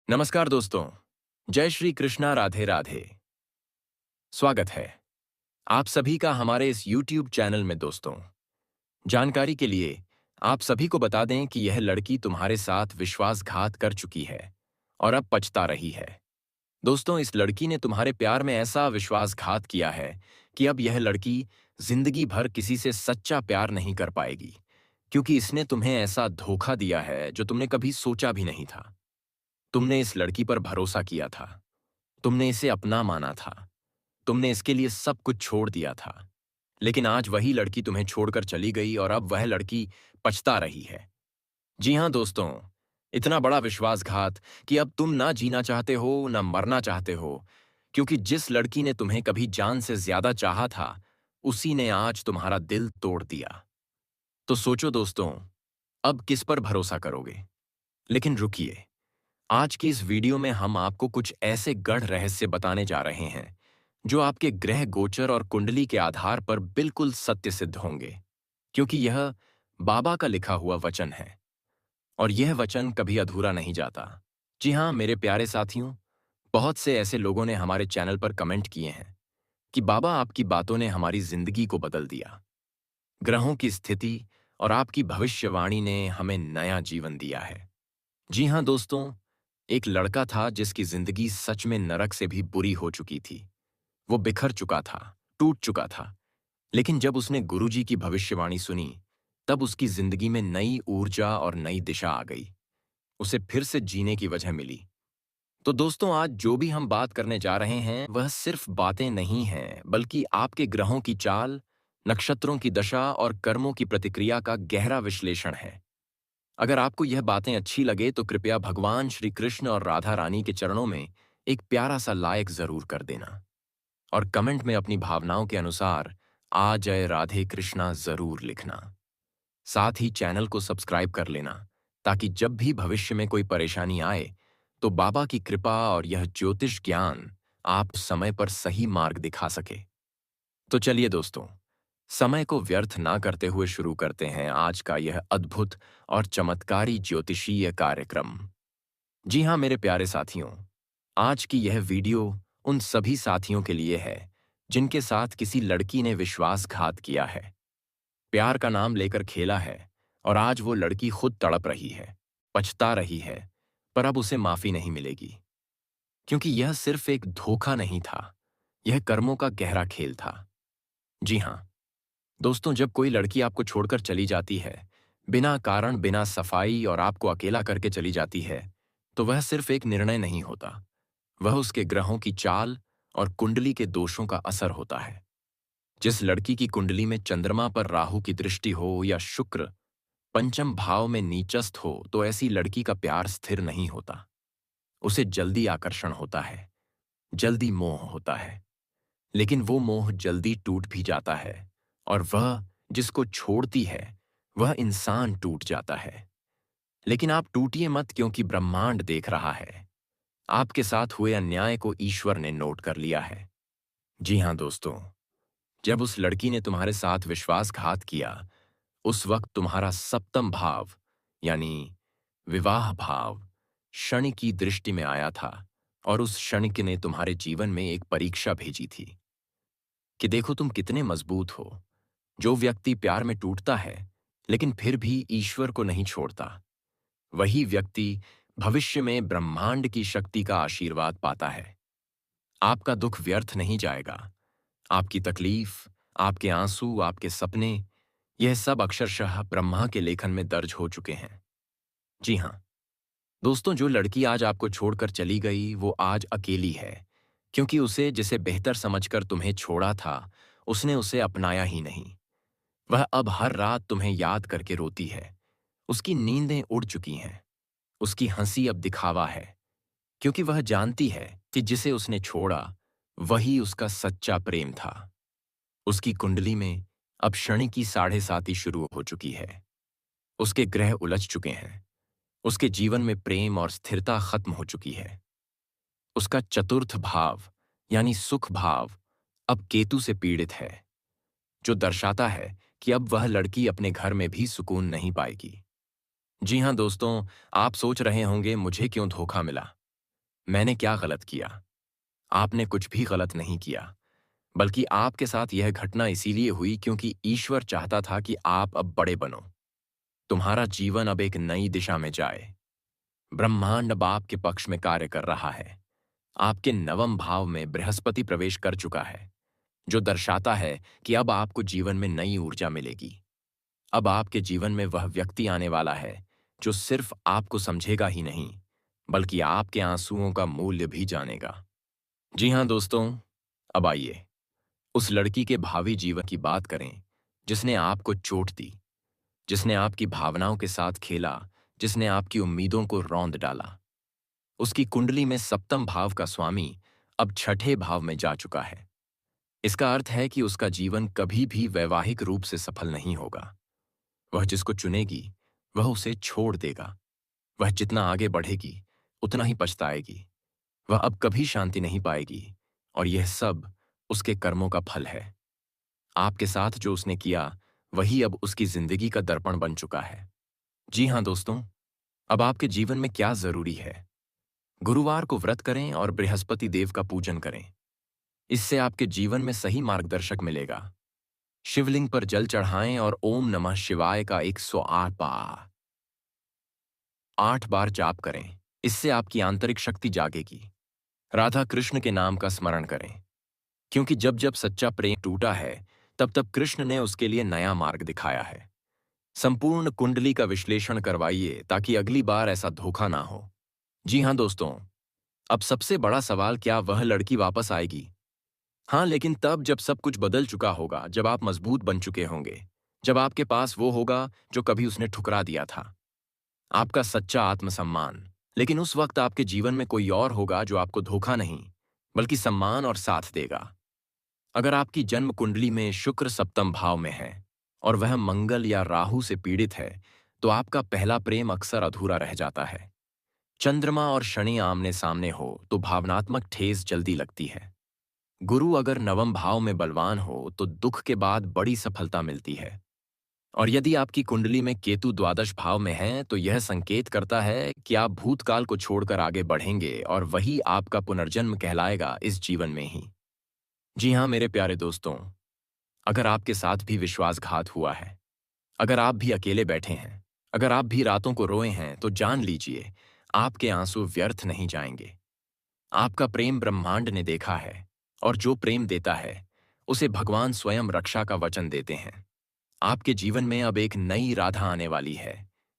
नमस्कार दोस्तों। जय श्री कृष्णा, राधे राधे। स्वागत है आप सभी का हमारे इस YouTube चैनल में। दोस्तों, जानकारी के लिए आप सभी को बता दें कि यह लड़की तुम्हारे साथ विश्वासघात कर चुकी है और अब पछता रही है। दोस्तों, इस लड़की ने तुम्हारे प्यार में ऐसा विश्वासघात किया है कि अब यह लड़की जिंदगी भर किसी से सच्चा प्यार नहीं कर पाएगी, क्योंकि इसने तुम्हें ऐसा धोखा दिया है जो तुमने कभी सोचा भी नहीं था। तुमने इस लड़की पर भरोसा किया था, तुमने इसे अपना माना था, तुमने इसके लिए सब कुछ छोड़ दिया था। लेकिन आज वही लड़की तुम्हें छोड़कर चली गई और अब वह लड़की पछता रही है। जी हाँ दोस्तों, इतना बड़ा विश्वासघात कि अब तुम ना जीना चाहते हो ना मरना चाहते हो, क्योंकि जिस लड़की ने तुम्हें कभी जान से ज्यादा चाहा था, उसी ने आज तुम्हारा दिल तोड़ दिया। तो सोचो दोस्तों, अब किस पर भरोसा करोगे? लेकिन रुकिए, आज की इस वीडियो में हम आपको कुछ ऐसे गढ़ रहस्य बताने जा रहे हैं जो आपके ग्रह गोचर और कुंडली के आधार पर बिल्कुल सत्य सिद्ध होंगे, क्योंकि यह बाबा का लिखा हुआ वचन है और यह वचन कभी अधूरा नहीं जाता। जी हाँ मेरे प्यारे साथियों, बहुत से ऐसे लोगों ने हमारे चैनल पर कमेंट किए हैं कि बाबा, आपकी बातों ने हमारी जिंदगी को बदल दिया। ग्रहों की स्थिति और आपकी भविष्यवाणी ने हमें नया जीवन दिया है। जी हाँ दोस्तों, एक लड़का था जिसकी जिंदगी सच में नरक से भी बुरी हो चुकी थी। वो बिखर चुका था, टूट चुका था। लेकिन जब उसने गुरुजी की भविष्यवाणी सुनी, तब उसकी जिंदगी में नई ऊर्जा और नई दिशा आ गई। उसे फिर से जीने की वजह मिली। तो दोस्तों, आज जो भी हम बात करने जा रहे हैं वह सिर्फ बातें नहीं हैं, बल्कि आपके ग्रहों की चाल, नक्षत्रों की दशा और कर्मों की प्रतिक्रिया का गहरा विश्लेषण है। अगर आपको यह बातें अच्छी लगे तो कृपया भगवान श्री कृष्ण और राधा रानी के चरणों में एक प्यारा सा लाइक जरूर कर देना और कमेंट में अपनी भावनाओं के अनुसार आ जय राधे कृष्णा जरूर लिखना। साथ ही चैनल को सब्सक्राइब कर लेना, ताकि जब भी भविष्य में कोई परेशानी आए तो बाबा की कृपा और यह ज्योतिष ज्ञान आप समय पर सही मार्ग दिखा सके। तो चलिए दोस्तों, समय को व्यर्थ ना करते हुए शुरू करते हैं आज का यह अद्भुत और चमत्कारी ज्योतिषीय कार्यक्रम। जी हाँ मेरे प्यारे साथियों, आज की यह वीडियो उन सभी साथियों के लिए है जिनके साथ किसी लड़की ने विश्वासघात किया है, प्यार का नाम लेकर खेला है और आज वो लड़की खुद तड़प रही है, पछता रही है, पर अब उसे माफी नहीं मिलेगी, क्योंकि यह सिर्फ एक धोखा नहीं था, यह कर्मों का गहरा खेल था। जी हाँ दोस्तों, जब कोई लड़की आपको छोड़कर चली जाती है, बिना कारण, बिना सफाई और आपको अकेला करके चली जाती है, तो वह सिर्फ एक निर्णय नहीं होता, वह उसके ग्रहों की चाल और कुंडली के दोषों का असर होता है। जिस लड़की की कुंडली में चंद्रमा पर राहु की दृष्टि हो या शुक्र पंचम भाव में नीचस्थ हो, तो ऐसी लड़की का प्यार स्थिर नहीं होता। उसे जल्दी आकर्षण होता है, जल्दी मोह होता है, लेकिन वो मोह जल्दी टूट भी जाता है और वह जिसको छोड़ती है वह इंसान टूट जाता है। लेकिन आप टूटिए मत, क्योंकि ब्रह्मांड देख रहा है। आपके साथ हुए अन्याय को ईश्वर ने नोट कर लिया है। जी हाँ दोस्तों, जब उस लड़की ने तुम्हारे साथ विश्वासघात किया, उस वक्त तुम्हारा सप्तम भाव यानी विवाह भाव शनि की दृष्टि में आया था और उस क्षणिक ने तुम्हारे जीवन में एक परीक्षा भेजी थी कि देखो तुम कितने मजबूत हो। जो व्यक्ति प्यार में टूटता है लेकिन फिर भी ईश्वर को नहीं छोड़ता, वही व्यक्ति भविष्य में ब्रह्मांड की शक्ति का आशीर्वाद पाता है। आपका दुख व्यर्थ नहीं जाएगा। आपकी तकलीफ, आपके आंसू, आपके सपने, यह सब अक्षरशः ब्रह्मा के लेखन में दर्ज हो चुके हैं। जी हाँ दोस्तों, जो लड़की आज आपको छोड़कर चली गई वो आज अकेली है, क्योंकि उसे जिसे बेहतर समझकर तुम्हें छोड़ा था, उसने उसे अपनाया ही नहीं। वह अब हर रात तुम्हें याद करके रोती है। उसकी नींदें उड़ चुकी हैं। उसकी हंसी अब दिखावा है, क्योंकि वह जानती है कि जिसे उसने छोड़ा वही उसका सच्चा प्रेम था। उसकी कुंडली में अब शनि की 7.5 शुरू हो चुकी है। उसके ग्रह उलझ चुके हैं। उसके जीवन में प्रेम और स्थिरता खत्म हो चुकी है। उसका चतुर्थ भाव यानी सुख भाव अब केतु से पीड़ित है, जो दर्शाता है कि अब वह लड़की अपने घर में भी सुकून नहीं पाएगी। जी हाँ दोस्तों, आप सोच रहे होंगे मुझे क्यों धोखा मिला। मैंने क्या गलत किया? आपने कुछ भी गलत नहीं किया, बल्कि आपके साथ यह घटना इसीलिए हुई क्योंकि ईश्वर चाहता था कि आप अब बड़े बनो। तुम्हारा जीवन अब एक नई दिशा में जाए। ब्रह्मांड अब आपके पक्ष में कार्य कर रहा है। आपके नवम भाव में बृहस्पति प्रवेश कर चुका है, जो दर्शाता है कि अब आपको जीवन में नई ऊर्जा मिलेगी। अब आपके जीवन में वह व्यक्ति आने वाला है जो सिर्फ आपको समझेगा ही नहीं, बल्कि आपके आंसुओं का मूल्य भी जानेगा। जी हाँ दोस्तों, अब आइए उस लड़की के भावी जीवन की बात करें जिसने आपको चोट दी, जिसने आपकी भावनाओं के साथ खेला, जिसने आपकी उम्मीदों को रौंद डाला। उसकी कुंडली में सप्तम भाव का स्वामी अब छठे भाव में जा चुका है। इसका अर्थ है कि उसका जीवन कभी भी वैवाहिक रूप से सफल नहीं होगा। वह जिसको चुनेगी वह उसे छोड़ देगा। वह जितना आगे बढ़ेगी उतना ही पछताएगी। वह अब कभी शांति नहीं पाएगी, और यह सब उसके कर्मों का फल है। आपके साथ जो उसने किया वही अब उसकी जिंदगी का दर्पण बन चुका है। जी हाँ दोस्तों, अब आपके जीवन में क्या जरूरी है? गुरुवार को व्रत करें और बृहस्पति देव का पूजन करें। इससे आपके जीवन में सही मार्गदर्शक मिलेगा। शिवलिंग पर जल चढ़ाएं और ओम नमः शिवाय का 108 बार जाप करें। इससे आपकी आंतरिक शक्ति जागेगी। राधा कृष्ण के नाम का स्मरण करें, क्योंकि जब जब सच्चा प्रेम टूटा है तब तब कृष्ण ने उसके लिए नया मार्ग दिखाया है। संपूर्ण कुंडली का विश्लेषण करवाइए ताकि अगली बार ऐसा धोखा ना हो। जी हाँ दोस्तों, अब सबसे बड़ा सवाल, क्या वह लड़की वापस आएगी? हाँ, लेकिन तब जब सब कुछ बदल चुका होगा, जब आप मजबूत बन चुके होंगे, जब आपके पास वो होगा जो कभी उसने ठुकरा दिया था, आपका सच्चा आत्मसम्मान। लेकिन उस वक्त आपके जीवन में कोई और होगा जो आपको धोखा नहीं, बल्कि सम्मान और साथ देगा। अगर आपकी जन्म कुंडली में शुक्र सप्तम भाव में है और वह मंगल या राहु से पीड़ित है, तो आपका पहला प्रेम अक्सर अधूरा रह जाता है। चंद्रमा और शनि आमने सामने हो तो भावनात्मक ठेस जल्दी लगती है। गुरु अगर नवम भाव में बलवान हो तो दुख के बाद बड़ी सफलता मिलती है। और यदि आपकी कुंडली में केतु द्वादश भाव में है तो यह संकेत करता है कि आप भूतकाल को छोड़कर आगे बढ़ेंगे और वही आपका पुनर्जन्म कहलाएगा इस जीवन में ही। जी हाँ मेरे प्यारे दोस्तों, अगर आपके साथ भी विश्वासघात हुआ है, अगर आप भी अकेले बैठे हैं, अगर आप भी रातों को रोए हैं, तो जान लीजिए आपके आंसू व्यर्थ नहीं जाएंगे। आपका प्रेम ब्रह्मांड ने देखा है, और जो प्रेम देता है उसे भगवान स्वयं रक्षा का वचन देते हैं। आपके जीवन में अब एक नई राधा आने वाली है,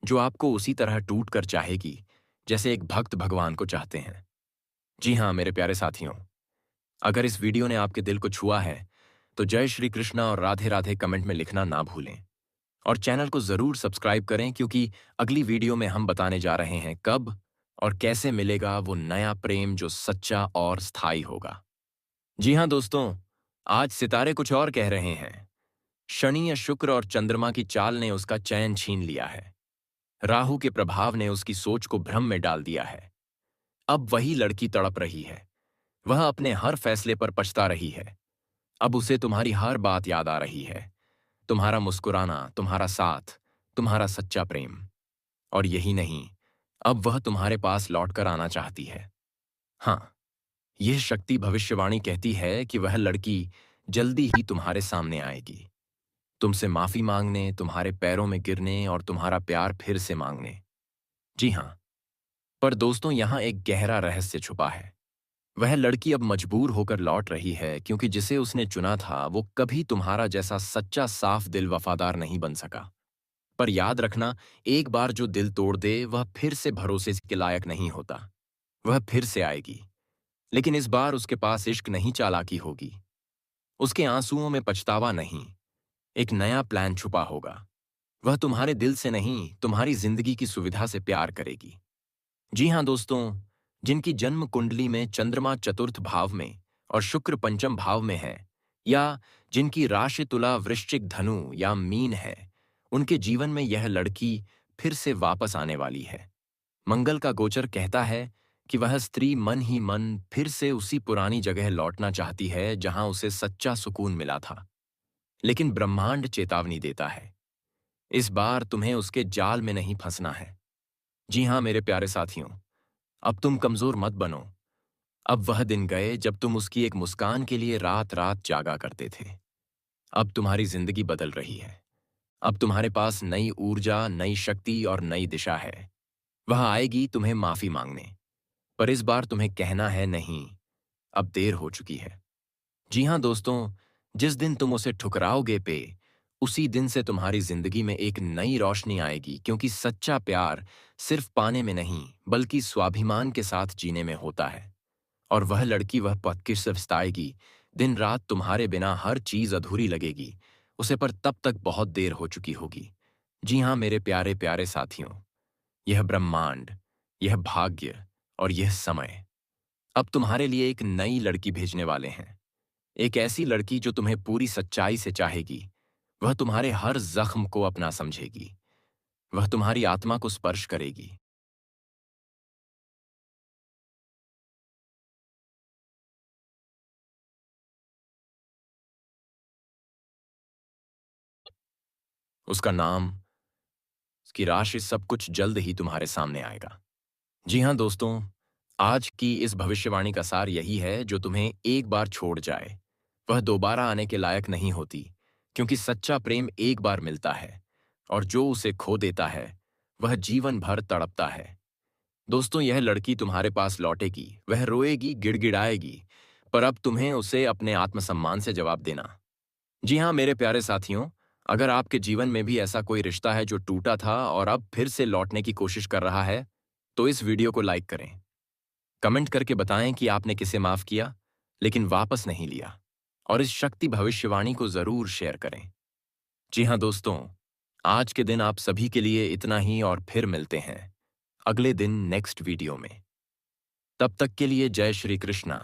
जो आपको उसी तरह टूट कर चाहेगी जैसे एक भक्त भगवान को चाहते हैं। जी हाँ मेरे प्यारे साथियों, अगर इस वीडियो ने आपके दिल को छुआ है तो जय श्री कृष्णा और राधे राधे कमेंट में लिखना ना भूलें। और चैनल को जरूर सब्सक्राइब करें, क्योंकि अगली वीडियो में हम बताने जा रहे हैं कब और कैसे मिलेगा वो नया प्रेम जो सच्चा और स्थायी होगा। जी हाँ दोस्तों, आज सितारे कुछ और कह रहे हैं। शनि या शुक्र और चंद्रमा की चाल ने उसका चैन छीन लिया है। राहु के प्रभाव ने उसकी सोच को भ्रम में डाल दिया है। अब वही लड़की तड़प रही है। वह अपने हर फैसले पर पछता रही है। अब उसे तुम्हारी हर बात याद आ रही है। तुम्हारा मुस्कुराना, तुम्हारा साथ, तुम्हारा सच्चा प्रेम। और यही नहीं, अब वह तुम्हारे पास लौटकर आना चाहती है। हाँ, यह शक्ति भविष्यवाणी कहती है कि वह लड़की जल्दी ही तुम्हारे सामने आएगी, तुमसे माफी मांगने, तुम्हारे पैरों में गिरने और तुम्हारा प्यार फिर से मांगने। जी हाँ, पर दोस्तों यहाँ एक गहरा रहस्य छुपा है। वह लड़की अब मजबूर होकर लौट रही है क्योंकि जिसे उसने चुना था वो कभी तुम्हारा जैसा सच्चा साफ दिल वफादार नहीं बन सका। पर याद रखना, एक बार जो दिल तोड़ दे वह फिर से भरोसे के लायक नहीं होता। वह फिर से आएगी, लेकिन इस बार उसके पास इश्क नहीं, चालाकी होगी। उसके आंसुओं में पछतावा नहीं, एक नया प्लान छुपा होगा। वह तुम्हारे दिल से नहीं, तुम्हारी जिंदगी की सुविधा से प्यार करेगी। जी हाँ दोस्तों, जिनकी जन्म कुंडली में चंद्रमा चतुर्थ भाव में और शुक्र पंचम भाव में है, या जिनकी राशि तुला, वृश्चिक, धनु या मीन है, उनके जीवन में यह लड़की फिर से वापस आने वाली है। मंगल का गोचर कहता है कि वह स्त्री मन ही मन फिर से उसी पुरानी जगह लौटना चाहती है जहां उसे सच्चा सुकून मिला था। लेकिन ब्रह्मांड चेतावनी देता है, इस बार तुम्हें उसके जाल में नहीं फंसना है। जी हाँ मेरे प्यारे साथियों, अब तुम कमजोर मत बनो। अब वह दिन गए जब तुम उसकी एक मुस्कान के लिए रात रात जागा करते थे। अब तुम्हारी जिंदगी बदल रही है। अब तुम्हारे पास नई ऊर्जा, नई शक्ति और नई दिशा है। वह आएगी तुम्हें माफी मांगने, पर इस बार तुम्हें कहना है नहीं, अब देर हो चुकी है। जी हाँ दोस्तों, जिस दिन तुम उसे ठुकराओगे उसी दिन से तुम्हारी जिंदगी में एक नई रोशनी आएगी, क्योंकि सच्चा प्यार सिर्फ पाने में नहीं बल्कि स्वाभिमान के साथ जीने में होता है। और वह लड़की वह पथ की सिफाएगी। दिन रात तुम्हारे बिना हर चीज अधूरी लगेगी, उसे पर तब तक बहुत देर हो चुकी होगी। जी हाँ मेरे प्यारे प्यारे साथियों, यह ब्रह्मांड, यह भाग्य और यह समय अब तुम्हारे लिए एक नई लड़की भेजने वाले हैं। एक ऐसी लड़की जो तुम्हें पूरी सच्चाई से चाहेगी। वह तुम्हारे हर जख्म को अपना समझेगी। वह तुम्हारी आत्मा को स्पर्श करेगी। उसका नाम, उसकी राशि, सब कुछ जल्द ही तुम्हारे सामने आएगा। जी हाँ दोस्तों, आज की इस भविष्यवाणी का सार यही है, जो तुम्हें एक बार छोड़ जाए वह दोबारा आने के लायक नहीं होती, क्योंकि सच्चा प्रेम एक बार मिलता है और जो उसे खो देता है वह जीवन भर तड़पता है। दोस्तों, यह लड़की तुम्हारे पास लौटेगी, वह रोएगी, गिड़गिड़ाएगी, पर अब तुम्हें उसे अपने आत्मसम्मान से जवाब देना। जी हाँ मेरे प्यारे साथियों, अगर आपके जीवन में भी ऐसा कोई रिश्ता है जो टूटा था और अब फिर से लौटने की कोशिश कर रहा है, तो इस वीडियो को लाइक करें। कमेंट करके बताएं कि आपने किसे माफ किया लेकिन वापस नहीं लिया। और इस शक्ति भविष्यवाणी को जरूर शेयर करें। जी हाँ दोस्तों, आज के दिन आप सभी के लिए इतना ही, और फिर मिलते हैं अगले दिन नेक्स्ट वीडियो में। तब तक के लिए जय श्री कृष्णा।